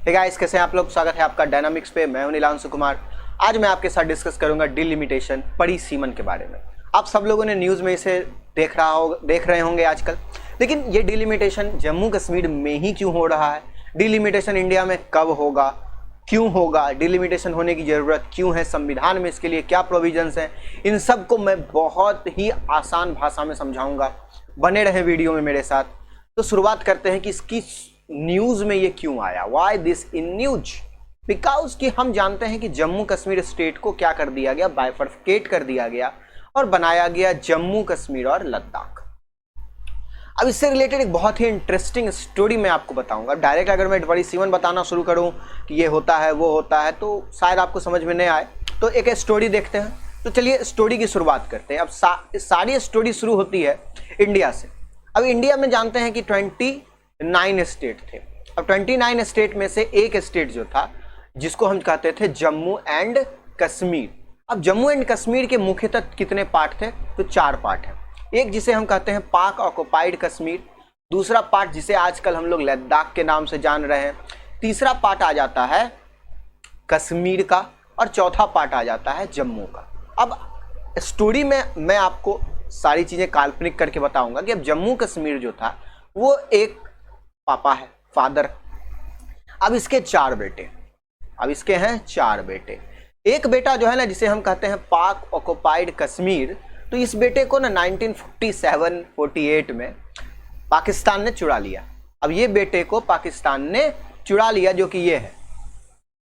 Hey guys, कैसे हैं आप लोग। स्वागत है आपका डायनामिक्स पे। मैं हूं नीलांशु कुमार। आज मैं आपके साथ डिस्कस करूंगा डिलिमिटेशन पड़ी सीमन के बारे में। आप सब लोगों ने न्यूज़ में इसे देख रहे होंगे आजकल। लेकिन ये डिलिमिटेशन जम्मू कश्मीर में ही क्यों हो रहा है, डिलिमिटेशन इंडिया में कब होगा, क्यों होगा, डिलिमिटेशन होने की ज़रूरत क्यों है, संविधान में इसके लिए क्या प्रोविजंस हैं, इन सब को मैं बहुत ही आसान भाषा में समझाऊंगा। बने रहे वीडियो में मेरे साथ। तो शुरुआत करते हैं कि इसकी न्यूज़ में ये क्यों आया, why this in news. Because कि हम जानते हैं कि जम्मू कश्मीर स्टेट को क्या कर दिया गया, बाइफरकेट कर दिया गया और बनाया गया जम्मू कश्मीर और लद्दाख। अब इससे रिलेटेड एक बहुत ही इंटरेस्टिंग स्टोरी मैं आपको बताऊंगा। डायरेक्ट अगर मैं बड़ी सीमन बताना शुरू करूं कि ये होता है वो होता है तो शायद आपको समझ में नहीं आए, तो एक स्टोरी देखते हैं। तो चलिए स्टोरी की शुरुआत करते हैं। अब सारी स्टोरी शुरू होती है इंडिया से। अब इंडिया में जानते हैं कि 29 स्टेट थे। अब 29 स्टेट में से एक स्टेट जो था जिसको हम कहते थे जम्मू एंड कश्मीर। अब जम्मू एंड कश्मीर के मुख्यतः कितने पार्ट थे, तो 4 पार्ट हैं। एक जिसे हम कहते हैं पाक ऑक्युपाइड कश्मीर, दूसरा पार्ट जिसे आजकल हम लोग लद्दाख के नाम से जान रहे हैं, तीसरा पार्ट आ जाता है कश्मीर का और चौथा पार्ट आ जाता है जम्मू का। अब स्टोरी में मैं आपको सारी चीज़ें काल्पनिक करके बताऊंगा कि अब जम्मू कश्मीर जो था वो एक पापा है, फादर। अब इसके 4 बेटे, अब इसके हैं 4 बेटे। एक बेटा जो है ना जिसे हम कहते हैं पाक ऑक्युपाइड कश्मीर, तो इस बेटे को ना 1947-48 में पाकिस्तान ने चुरा लिया। अब ये बेटे को पाकिस्तान ने चुरा लिया जो कि ये है,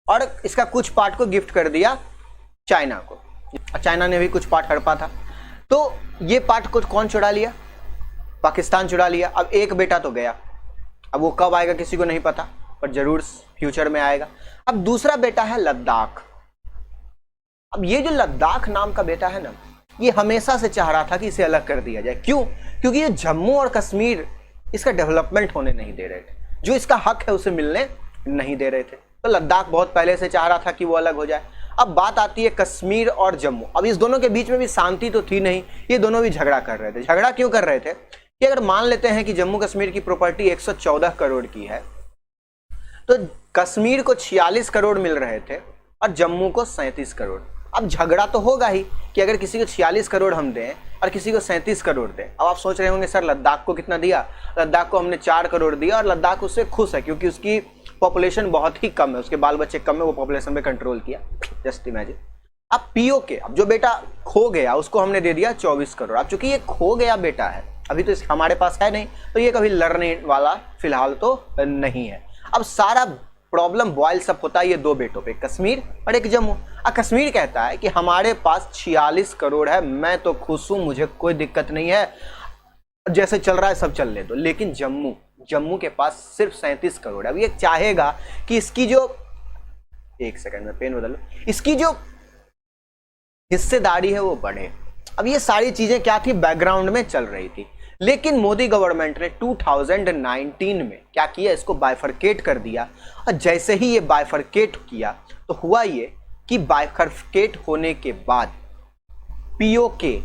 और इसका कुछ पार्ट को गिफ्ट कर दिया चाइना को। चाइना ने भी कुछ पार्ट हड़पा था, तो ये पार्ट को कौन चुरा लिया, पाकिस्तान चुरा लिया। अब एक बेटा तो गया, अब वो कब आएगा किसी को नहीं पता, पर जरूर फ्यूचर में आएगा। अब दूसरा बेटा है लद्दाख। अब ये जो लद्दाख नाम का बेटा है ना, ये हमेशा से चाह रहा था कि इसे अलग कर दिया जाए। क्यों? क्योंकि ये जम्मू और कश्मीर इसका डेवलपमेंट होने नहीं दे रहे थे, जो इसका हक है उसे मिलने नहीं दे रहे थे। तो लद्दाख बहुत पहले से चाह रहा था कि वो अलग हो जाए। अब बात आती है कश्मीर और जम्मू। अब इस दोनों के बीच में भी शांति तो थी नहीं, ये दोनों भी झगड़ा कर रहे थे। झगड़ा क्यों कर रहे थे कि अगर मान लेते हैं कि जम्मू कश्मीर की प्रॉपर्टी 114 करोड़ की है, तो कश्मीर को 46 करोड़ मिल रहे थे और जम्मू को 37 करोड़। अब झगड़ा तो होगा ही कि अगर किसी को 46 करोड़ हम दें और किसी को 37 करोड़ दें। अब आप सोच रहे होंगे सर लद्दाख को कितना दिया, लद्दाख को हमने 4 करोड़ दिया और लद्दाख उससे खुश है क्योंकि उसकी पॉपुलेशन बहुत ही कम है, उसके बाल बच्चे कम है, वो पॉपुलेशन पे कंट्रोल किया। Just imagine. अब पीओके, अब जो बेटा खो गया उसको हमने दे दिया 24 करोड़। अब चूंकि ये खो गया बेटा है, अभी तो हमारे पास है नहीं, तो ये कभी लड़ने वाला फिलहाल तो नहीं है। अब सारा प्रॉब्लम बॉइल्स अप होता है ये 2 बेटों पे, कश्मीर और एक जम्मू। कश्मीर कहता है कि हमारे पास 46 करोड़ है, मैं तो खुश हूं, मुझे कोई दिक्कत नहीं है, जैसे चल रहा है सब चलने दो। लेकिन जम्मू के पास सिर्फ 37 करोड़ है। अब ये चाहेगा कि इसकी जो, एक सेकंड में पेन बदल लो, इसकी जो हिस्सेदारी है वो बढ़े। अब ये सारी चीजें क्या थी, बैकग्राउंड में चल रही थी। लेकिन मोदी गवर्नमेंट ने 2019 में क्या किया, इसको बाइफरकेट कर दिया। और जैसे ही ये बाइफरकेट किया तो हुआ ये कि बाइफरकेट होने के बाद पीओके,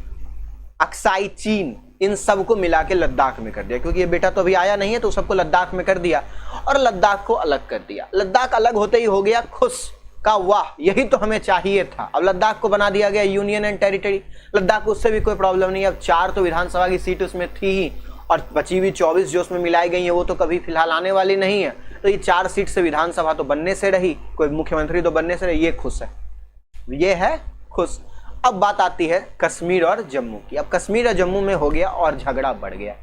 अक्साई चीन, इन सबको मिला के लद्दाख में कर दिया। क्योंकि ये बेटा तो अभी आया नहीं है, तो सबको लद्दाख में कर दिया और लद्दाख को अलग कर दिया। लद्दाख अलग होते ही हो गया खुश का, वाह यही तो हमें चाहिए था। अब लद्दाख को बना दिया गया यूनियन एंड टेरिटरी। लद्दाख को उससे भी कोई प्रॉब्लम नहीं है। अब 4 तो विधानसभा की सीट उसमें थी ही, और बची हुई 24 जो उसमें मिलाई गई है वो तो कभी फिलहाल आने वाली नहीं है। तो ये 4 सीट से विधानसभा तो बनने से रही, कोई मुख्यमंत्री तो बनने से रही, ये खुश है, ये है खुश। अब बात आती है कश्मीर और जम्मू की। अब कश्मीर और जम्मू में हो गया और झगड़ा बढ़ गया।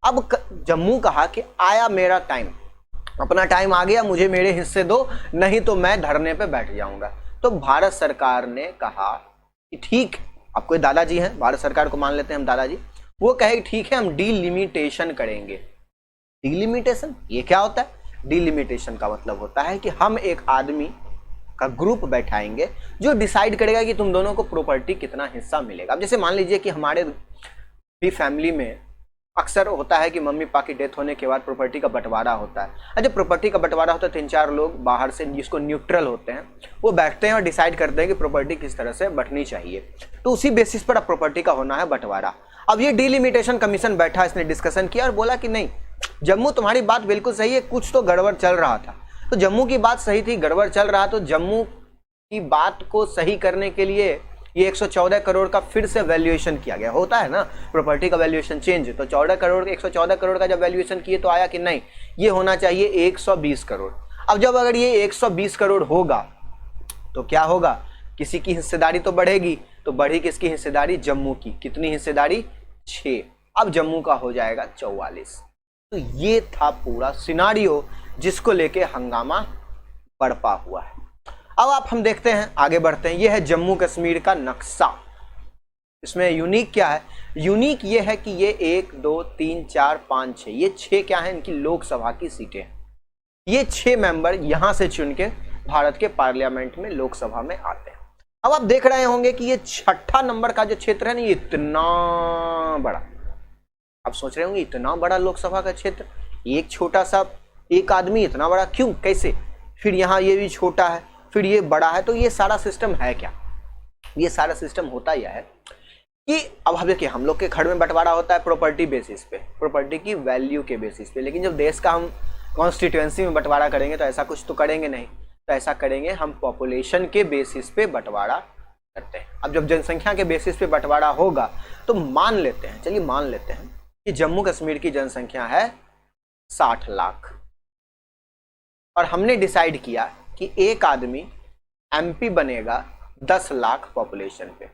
अब जम्मू कहा कि आया मेरा टाइम, अपना टाइम आ गया, मुझे मेरे हिस्से दो, नहीं तो मैं धरने पे बैठ जाऊंगा। तो भारत सरकार ने कहा कि ठीक, अब कोई दादाजी हैं, भारत सरकार को मान लेते हैं हम दादाजी, वो कहे ठीक है हम डिलिमिटेशन करेंगे। डिलिमिटेशन ये क्या होता है? डिलिमिटेशन का मतलब होता है कि हम एक आदमी का ग्रुप बैठाएंगे जो डिसाइड करेगा कि तुम दोनों को प्रॉपर्टी कितना हिस्सा मिलेगा। अब जैसे मान लीजिए कि हमारे भी फैमिली में अक्सर होता है कि मम्मी पापा की डेथ होने के बाद प्रॉपर्टी का बंटवारा होता है। और जब प्रॉपर्टी का बंटवारा होता है 3-4 लोग बाहर से जिसको न्यूट्रल होते हैं वो बैठते हैं और डिसाइड करते हैं कि प्रॉपर्टी किस तरह से बंटनी चाहिए। तो उसी बेसिस पर अब प्रॉपर्टी का होना है बंटवारा। अब ये डिलिमिटेशन कमीशन बैठा, इसने डिस्कशन किया और बोला कि नहीं, जम्मू तुम्हारी बात बिल्कुल सही है, कुछ तो गड़बड़ चल रहा था, तो जम्मू की बात सही थी, गड़बड़ चल रहा, तो जम्मू की बात को सही करने के लिए ये 114 करोड़ का फिर से वैल्यूएशन किया गया। होता है ना प्रॉपर्टी का वैल्यूएशन चेंज, तो 114 करोड़ का जब वैल्यूएशन किए तो आया कि नहीं ये होना चाहिए 120 करोड़। अब जब अगर ये 120 करोड़ होगा तो क्या होगा, किसी की हिस्सेदारी तो बढ़ेगी, तो बढ़ी किसकी हिस्सेदारी, जम्मू की। कितनी हिस्सेदारी, 6। अब जम्मू का हो जाएगा 44। तो ये था पूरा सिनारियो जिसको लेके हंगामा बरपा हुआ है। अब आप हम देखते हैं, आगे बढ़ते हैं। ये है जम्मू कश्मीर का नक्शा। इसमें यूनिक क्या है, यूनिक ये है कि ये 1 2 3 4 5 6, ये 6 क्या है, इनकी लोकसभा की सीटें हैं। ये 6 मेंबर यहां से चुन के भारत के पार्लियामेंट में, लोकसभा में आते हैं। अब आप देख रहे होंगे कि ये 6ठा नंबर का जो क्षेत्र है ना, ये इतना बड़ा। आप सोच रहे होंगे इतना बड़ा लोकसभा का क्षेत्र, एक छोटा सा एक आदमी इतना बड़ा क्यों, कैसे, फिर यहाँ ये भी छोटा है, फिर ये बड़ा है, तो ये सारा सिस्टम है क्या। ये सारा सिस्टम होता यह है कि अब हम देखिए, हम लोग के घर में बंटवारा होता है प्रॉपर्टी बेसिस पे, प्रॉपर्टी की वैल्यू के बेसिस पे, लेकिन जब देश का हम कॉन्स्टिट्यूएंसी में बंटवारा करेंगे तो ऐसा कुछ तो करेंगे नहीं, तो ऐसा करेंगे हम पॉपुलेशन के बेसिस पे बंटवारा करते हैं। अब जब जनसंख्या के बेसिस पे बंटवारा होगा तो मान लेते हैं, चलिए मान लेते हैं कि जम्मू कश्मीर की जनसंख्या है 60 लाख और हमने डिसाइड किया कि एक आदमी एमपी बनेगा 10 लाख पॉपुलेशन पे।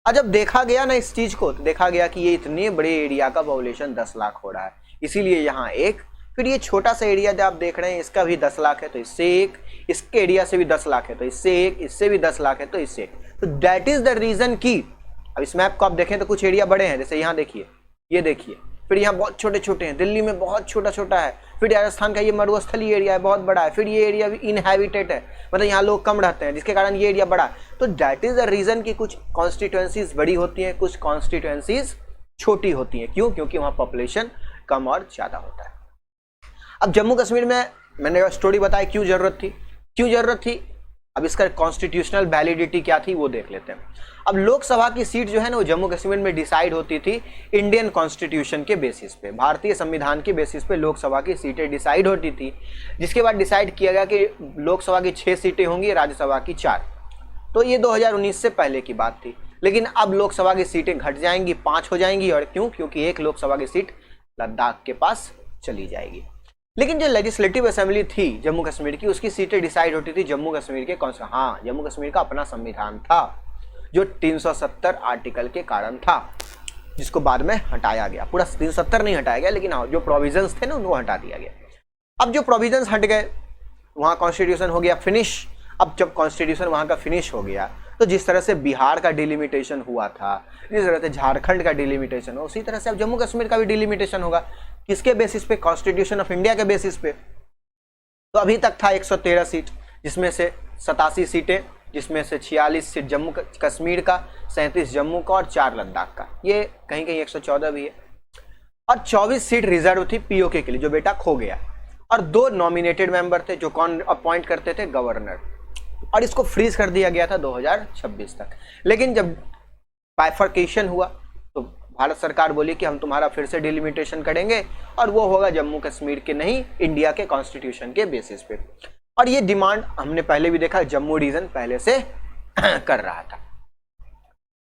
और जब देखा गया ना इस चीज को, तो देखा गया कि ये इतने बड़े एरिया का पॉपुलेशन 10 लाख हो रहा है, इसीलिए यहाँ एक, फिर ये छोटा सा एरिया जो आप देख रहे हैं इसका भी 10 लाख है तो इससे एक, इसके एरिया से भी 10 लाख है तो इससे एक, इससे भी 10 लाख है तो इससे एक। तो दैट इज द रीजन की अब इस मैप को आप देखें तो कुछ एरिया बड़े हैं, जैसे यहाँ देखिए, ये देखिए, फिर यहाँ बहुत छोटे छोटे हैं, दिल्ली में बहुत छोटा छोटा है, फिर राजस्थान का ये मरुस्थलीय एरिया है बहुत बड़ा है, फिर ये एरिया भी इनहैबिटेड है, मतलब यहाँ लोग कम रहते हैं जिसके कारण ये एरिया बड़ा है। तो दैट इज द रीजन कि कुछ कॉन्स्टिट्यूएंसीज बड़ी होती हैं, कुछ कॉन्स्टिट्यूएंसीज छोटी होती हैं। क्यों, क्योंकि वहाँ पॉपुलेशन कम और ज़्यादा होता है। अब जम्मू कश्मीर में मैंने स्टोरी बताई क्यों जरूरत थी, क्यों जरूरत थी, अब इसका कॉन्स्टिट्यूशनल वैलिडिटी क्या थी वो देख लेते हैं। अब लोकसभा की सीट जो है ना वो जम्मू कश्मीर में डिसाइड होती थी इंडियन कॉन्स्टिट्यूशन के बेसिस पे, भारतीय संविधान के बेसिस पे लोकसभा की सीटें डिसाइड होती थी, जिसके बाद डिसाइड किया गया कि लोकसभा की 6 सीटें होंगी, राज्यसभा की 4। तो ये 2019 से पहले की बात थी, लेकिन अब लोकसभा की सीटें घट जाएंगी, 5 हो जाएंगी। और क्यों, क्योंकि एक लोकसभा की सीट लद्दाख के पास चली जाएगी। लेकिन जो लेजिस्लेटिव असेंबली थी जम्मू कश्मीर की, उसकी सीटें डिसाइड होती थी जम्मू कश्मीर के हाँ, जम्मू कश्मीर का अपना संविधान था जो 370 आर्टिकल के कारण था, जिसको बाद में हटाया गया। पूरा 370 नहीं हटाया गया, लेकिन जो प्रोविजंस थे ना उनको हटा दिया गया। अब जो प्रोविजंस हट गए वहाँ कॉन्स्टिट्यूशन हो गया फिनिश। अब जब कॉन्स्टिट्यूशन वहाँ का फिनिश हो गया तो जिस तरह से बिहार का डिलिमिटेशन हुआ था, जिस तरह से झारखंड का डिलिमिटेशन हो, उसी तरह से अब जम्मू कश्मीर का भी डिलिमिटेशन होगा। किसके बेसिस पे, कॉन्स्टिट्यूशन ऑफ इंडिया के बेसिस पे। तो अभी तक था 113 सीट, जिसमें से 87 सीटें, जिसमें से 46 सीट जम्मू कश्मीर का, 37 जम्मू का और 4 लद्दाख का, ये कहीं कहीं 114 भी है। और 24 सीट रिजर्व थी पीओके के लिए जो बेटा खो गया, और 2 नॉमिनेटेड मेंबर थे जो कौन अपॉइंट करते थे, गवर्नर, और इसको फ्रीज कर दिया गया था 2026 तक। लेकिन जब बाइफर्केशन हुआ तो भारत सरकार बोली कि हम तुम्हारा फिर से डिलिमिटेशन करेंगे और वो होगा जम्मू कश्मीर के नहीं, इंडिया के कॉन्स्टिट्यूशन के बेसिस पे। और ये डिमांड हमने पहले भी देखा, जम्मू रीजन पहले से कर रहा था।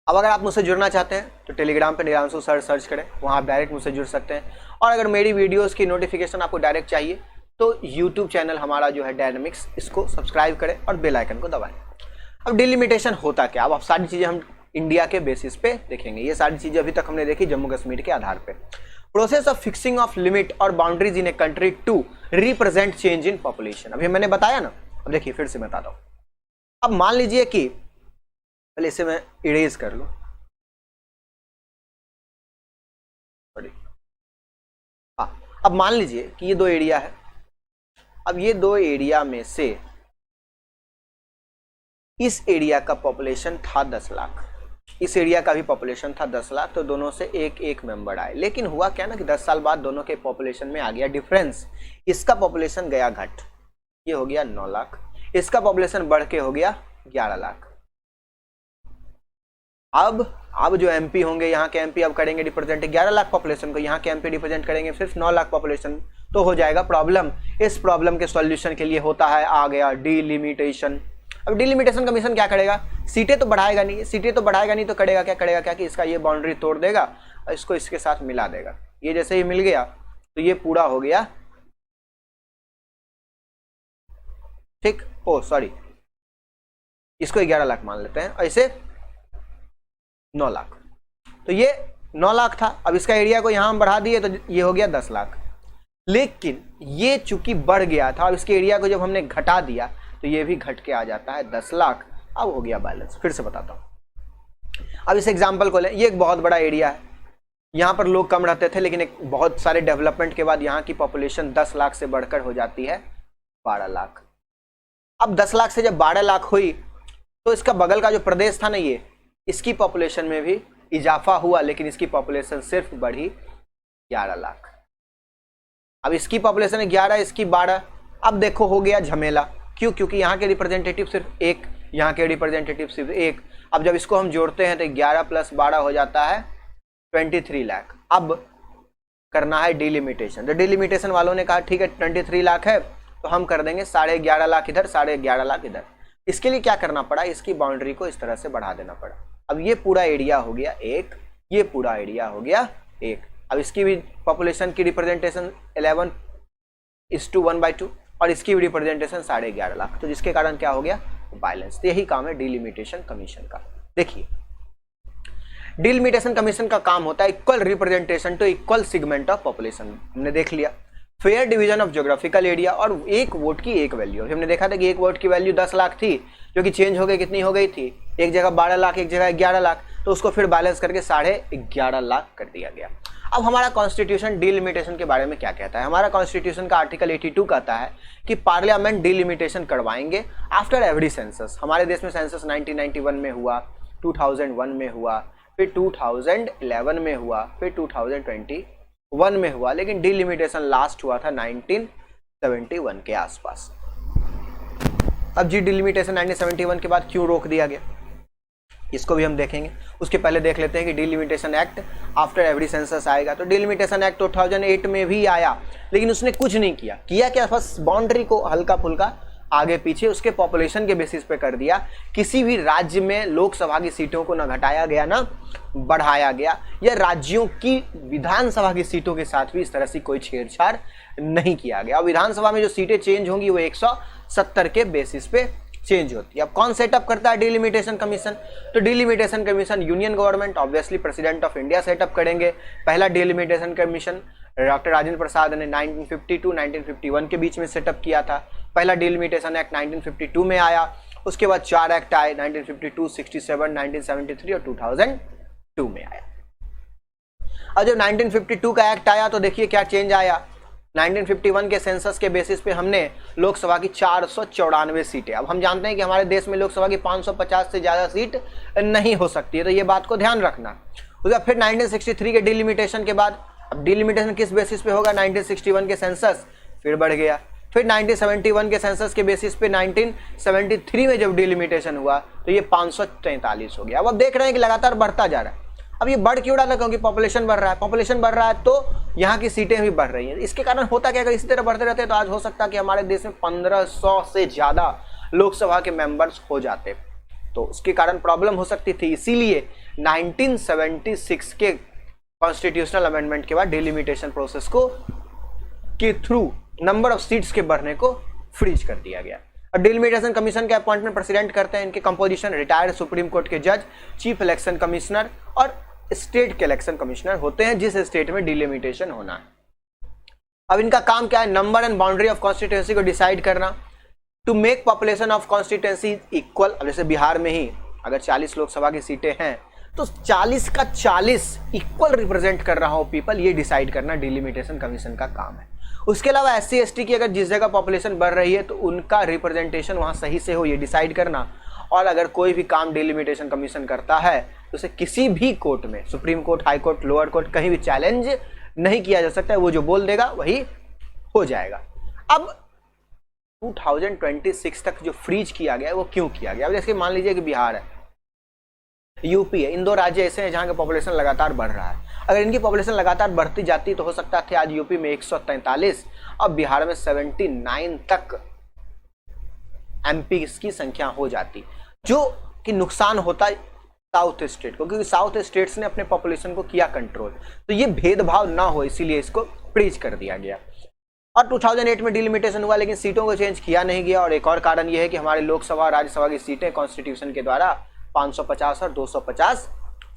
अब अगर आप मुझसे जुड़ना चाहते हैं तो टेलीग्राम पे निरांशु सर सर्च करें, वहाँ आप डायरेक्ट मुझसे जुड़ सकते हैं। और अगर मेरी वीडियोस की नोटिफिकेशन आपको डायरेक्ट चाहिए तो यूट्यूब चैनल हमारा जो है डायनामिक्स, इसको सब्सक्राइब करें और बेल आइकन को दबाएं। अब डिलिमिटेशन होता क्या, अब सारी चीज़ें हम इंडिया के बेसिस पे देखेंगे। ये सारी चीज़ें अभी तक हमने देखी जम्मू कश्मीर के आधार पे। Process of fixing of limit और boundaries in a country to represent change in population, अभी मैंने बताया ना। अब देखिए फिर से बताता हूँ। अब मान लीजिए कि पहले इसे मैं इरेज कर लूँ, हाँ, अब मान लीजिए कि ये 2 एरिया है। अब ये 2 एरिया में से इस एरिया का पॉपुलेशन था 10 लाख, इस एरिया का भी पॉपुलेशन था 10 लाख, तो दोनों से एक एक मेंबर आए। लेकिन हुआ क्या ना कि 10 साल बाद दोनों के पॉपुलेशन में आ गया डिफरेंस। इसका पॉपुलेशन गया घट, ये हो गया 9 लाख, इसका पॉपुलेशन बढ़ के हो गया 11 लाख। अब जो एमपी होंगे, यहाँ के एमपी अब करेंगे रिप्रेजेंट 11 लाख पॉपुलेशन को, यहाँ के एमपी रिप्रेजेंट करेंगे सिर्फ 9 लाख पॉपुलेशन, तो हो जाएगा प्रॉब्लम। इस प्रॉब्लम के सॉल्यूशन के लिए होता है आ गया डिलिमिटेशन। अब डिलिमिटेशन कमीशन क्या करेगा, सीटें तो बढ़ाएगा नहीं, सीटें तो बढ़ाएगा नहीं तो करेगा क्या कि इसका ये बाउंड्री तोड़ देगा और इसको इसके साथ मिला देगा। ये जैसे ही मिल गया तो ये पूरा हो गया, ठीक, ओ सॉरी, इसको 11 लाख मान लेते हैं और इसे 9 लाख। तो ये 9 लाख था, अब इसका एरिया को यहां हम बढ़ा दिए तो ये हो गया 10 लाख। लेकिन ये चूंकि बढ़ गया था और इसके एरिया को जब हमने घटा दिया तो ये भी घट के आ जाता है 10 लाख। अब हो गया बैलेंस। फिर से बताता हूं, अब इस एग्जाम्पल को लें, ये एक बहुत बड़ा एरिया है, यहाँ पर लोग कम रहते थे लेकिन एक बहुत सारे डेवलपमेंट के बाद यहाँ की पॉपुलेशन 10 लाख से बढ़कर हो जाती है 12 लाख। अब 10 लाख से जब 12 लाख हुई तो इसका बगल का जो प्रदेश था ना, ये इसकी पॉपुलेशन में भी इजाफा हुआ, लेकिन इसकी पॉपुलेशन सिर्फ बढ़ी 11 लाख। अब इसकी पॉपुलेशन 11, इसकी 12। अब देखो हो गया झमेला, क्यों? क्योंकि यहाँ के रिप्रेजेंटेटिव सिर्फ एक, यहाँ के रिप्रेजेंटेटिव सिर्फ एक। अब जब इसको हम जोड़ते हैं तो 11 + 12 हो जाता है 23 लाख। अब करना है डिलिमिटेशन। तो डिलिमिटेशन वालों ने कहा ठीक है 23 लाख है तो हम कर देंगे 11.5 लाख इधर, 11.5 लाख इधर। इसके लिए क्या करना पड़ा, इसकी बाउंड्री को इस तरह से बढ़ा देना पड़ा। अब ये पूरा एरिया हो गया 1, ये पूरा एरिया हो गया 1। अब इसकी भी पॉपुलेशन की रिप्रेजेंटेशन 11:1/2 और इसकी भी रिप्रेजेंटेशन 11.5 लाख। तो जिसके कारण क्या हो गया, बैलेंस। तो यही काम है डिलिमिटेशन कमीशन का। देखिए डिलिमिटेशन कमीशन का काम होता है equal representation to equal segment of population. हमने देख लिया fair division of geographical area और एक वोट की एक वैल्यू। हमने देखा था कि एक वोट की वैल्यू 10 लाख थी, जो कि चेंज हो गई, कितनी हो गई थी, एक जगह 12 लाख एक जगह 11 लाख, तो उसको फिर बैलेंस करके 11.5 लाख कर दिया गया। अब हमारा कॉन्स्टिट्यूशन डिलिमिटेशन के बारे में क्या कहता है? हमारा कॉन्स्टिट्यूशन का आर्टिकल 82 कहता है कि पार्लियामेंट डिलिमिटेशन करवाएंगे आफ्टर एवरी सेंसस। हमारे देश में सेंसस 1991 में हुआ, 2001 में हुआ, फिर 2011 में हुआ, फिर 2021 में हुआ, लेकिन डिलिमिटेशन लास्ट हुआ था 1971 के आसपास। अब जी डिलिमिटेशन 1971 के बाद क्यों रोक दिया गया, इसको भी हम देखेंगे। उसके पहले देख लेते हैं कि delimitation act after every census आएगा। तो डिलिमिटेशन एक्ट 2008 में भी आया, लेकिन उसने कुछ नहीं किया। क्या, बस बाउंड्री को हल्का फुल्का आगे पीछे उसके पॉपुलेशन के बेसिस पे कर दिया। किसी भी राज्य में लोकसभा की सीटों को ना घटाया गया ना बढ़ाया गया, या राज्यों की विधानसभा की सीटों के साथ भी इस तरह से कोई छेड़छाड़ नहीं किया गया। विधानसभा में जो सीटें चेंज होंगी वो 170 के बेसिस पे चेंज होती है। अब कौन सेटअप करता है डिलिमिटेशन कमीशन? तो delimitation commission union government, obviously president of India setup करेंगे। पहला delimitation commission doctor Rajendra Prasad ने 1952-1951 के बीच में सेटअप किया था। पहला डिलिमिटेशन एक्ट 1952 में आया। उसके बाद 4 एक्ट आए, 1952, 67, 1973 और 2002 में आया। और जब 1952 का एक्ट आया तो देखिए क्या चेंज आया। 1951 के सेंसस के बेसिस पे हमने लोकसभा की 494 सीटें। अब हम जानते हैं कि हमारे देश में लोकसभा की 550 से ज़्यादा सीट नहीं हो सकती है, तो ये बात को ध्यान रखना। उसके बाद फिर 1963 के डिलिमिटेशन के बाद, अब डिलिमिटेशन किस बेसिस पे होगा, 1961 के सेंसस फिर बढ़ गया। फिर 1971 के सेंसस के बेसिस पे 1973 में जब डिलिमिटेशन हुआ तो ये 543 हो गया। अब देख रहे हैं कि लगातार बढ़ता जा रहा है। अब ये बढ़ क्यों रहा था? क्योंकि पॉपुलेशन बढ़ रहा है। पॉपुलेशन बढ़ रहा है तो यहाँ की सीटें भी बढ़ रही हैं। इसके कारण होता क्या, अगर इसी तरह बढ़ते रहते तो आज हो सकता कि हमारे देश में 1500 से ज़्यादा लोकसभा के मेंबर्स हो जाते, तो उसके कारण प्रॉब्लम हो सकती थी। इसीलिए 1976 के कॉन्स्टिट्यूशनल अमेंडमेंट के बाद डिलिमिटेशन प्रोसेस को के थ्रू नंबर ऑफ सीट्स के बढ़ने को फ्रीज कर दिया गया। और डिलिमिटेशन कमीशन के अपॉइंटमेंट प्रेसिडेंट करते हैं। इनके कंपोजिशन रिटायर्ड सुप्रीम कोर्ट के जज, चीफ इलेक्शन कमिश्नर और स्टेट के इलेक्शन कमिश्नर होते हैं, जिस स्टेट में डिलिमिटेशन होना है। अब इनका काम क्या है? Number and boundary of constituency को डिसाइड करना, to make population of constituency equal. अब जैसे बिहार में ही अगर 40 लोकसभा की सीटें हैं तो 40 का 40 इक्वल रिप्रेजेंट कर रहा हो पीपल, ये डिसाइड करना डिलिमिटेशन कमीशन का काम है। उसके अलावा SC ST की अगर जिस जगह पॉपुलेशन बढ़ रही है तो उनका रिप्रेजेंटेशन वहां सही से हो, ये डिसाइड करना। और अगर कोई भी काम डिलिमिटेशन कमीशन करता है तो उसे किसी भी कोर्ट में, supreme court, high court, lower court, कहीं भी चैलेंज नहीं किया जा सकता है। वो जो बोल देगा वही हो जाएगा। अब 2026 तक जो फ्रीज किया गया है वो क्यों किया गया? अब जैसे मान लीजिए कि बिहार है, यूपी है, इन दो राज्य ऐसे हैं जहां का पॉपुलेशन लगातार बढ़ रहा है। अगर इनकी पॉपुलेशन लगातार बढ़ती जाती तो हो सकता था आज यूपी में 143 और बिहार में 79 तक एमपी की संख्या हो जाती, जो कि नुकसान होता साउथ स्टेट को, क्योंकि साउथ स्टेट्स ने अपने पॉपुलेशन को किया कंट्रोल। तो ये भेदभाव ना हो इसीलिए इसको फ्रीज कर दिया गया। और 2008 में डिलिमिटेशन हुआ लेकिन सीटों को चेंज किया नहीं गया। और एक और कारण यह है कि हमारे लोकसभा और राज्यसभा की सीटें कॉन्स्टिट्यूशन के द्वारा 550 और 250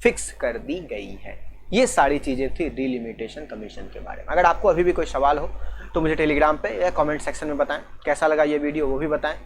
फिक्स कर दी गई है। ये सारी चीजें थी डिलिमिटेशन कमीशन के बारे में। अगर आपको अभी भी कोई सवाल हो तो मुझे टेलीग्राम पे या कमेंट सेक्शन में बताएं। कैसा लगा ये वीडियो वो भी बताएं।